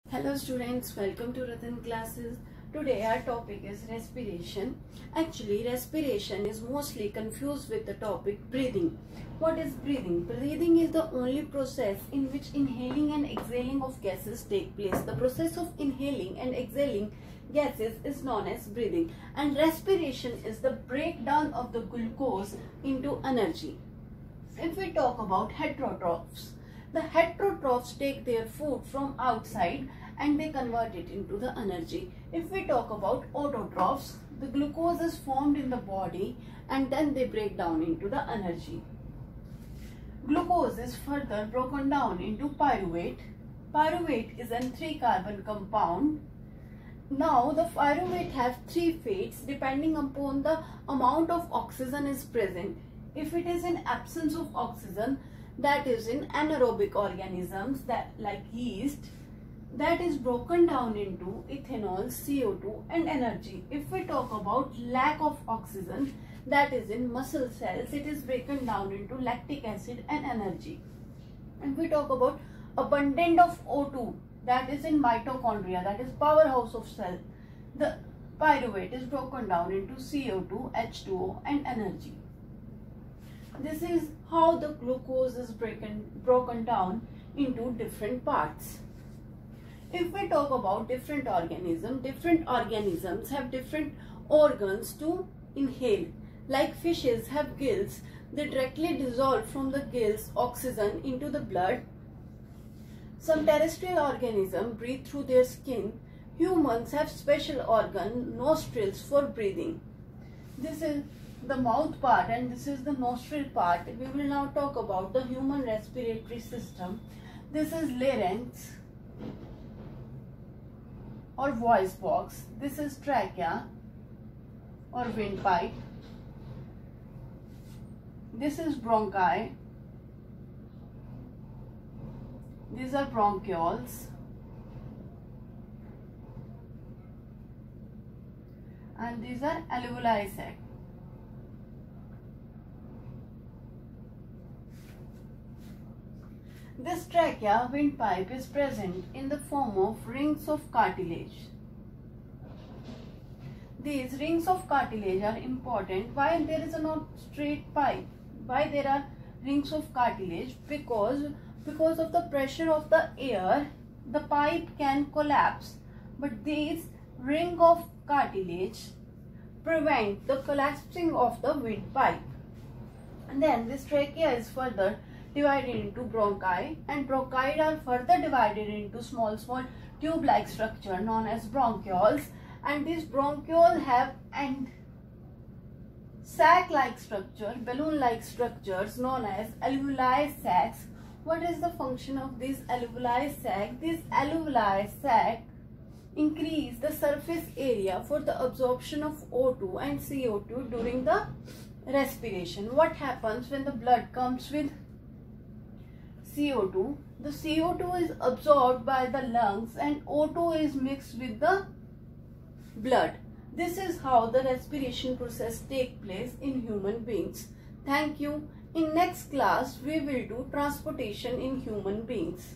Hello students, welcome to Ratan classes. Today our topic is respiration. Actually, respiration is mostly confused with the topic breathing. What is breathing? Breathing is the only process in which inhaling and exhaling of gases take place. The process of inhaling and exhaling gases is known as breathing, and respiration is the breakdown of the glucose into energy. If we talk about heterotrophs, the heterotrophs take their food from outside and they convert it into the energy. If we talk about autotrophs, the glucose is formed in the body and then they break down into the energy. Glucose is further broken down into pyruvate. Pyruvate is a 3-carbon compound. Now the pyruvate have 3 fates depending upon the amount of oxygen is present. If it is in absence of oxygen, that is in anaerobic organisms that like yeast, that is broken down into ethanol, CO2 and energy. If we talk about lack of oxygen, that is in muscle cells, it is broken down into lactic acid and energy. And we talk about abundance of O2, that is in mitochondria, that is powerhouse of cell. The pyruvate is broken down into CO2, H2O and energy. This is how the glucose is broken down into different parts. If we talk about different organisms have different organs to inhale. Like fishes have gills, they directly dissolve from the gills oxygen into the blood. Some terrestrial organisms breathe through their skin. Humans have special organ, nostrils, for breathing. This is the mouth part and this is the nostril part. We will now talk about the human respiratory system. This is larynx or voice box. This is trachea or windpipe. This is bronchi. These are bronchioles. And these are alveoli sac. This trachea windpipe is present in the form of rings of cartilage. These rings of cartilage are important. Why there is a not straight pipe? Why there are rings of cartilage? Because of the pressure of the air, the pipe can collapse. But these ring of cartilage prevent the collapsing of the windpipe. And then this trachea is further divided into bronchi, and bronchi are further divided into small tube-like structure known as bronchioles, and these bronchioles have and sac-like structure, balloon-like structures known as alveoli sacs. What is the function of these alveoli sac? These alveoli sac increase the surface area for the absorption of O2 and CO2 during the respiration. What happens when the blood comes with CO2? The CO2 is absorbed by the lungs and O2 is mixed with the blood. This is how the respiration process takes place in human beings. Thank you. In next class, we will do transportation in human beings.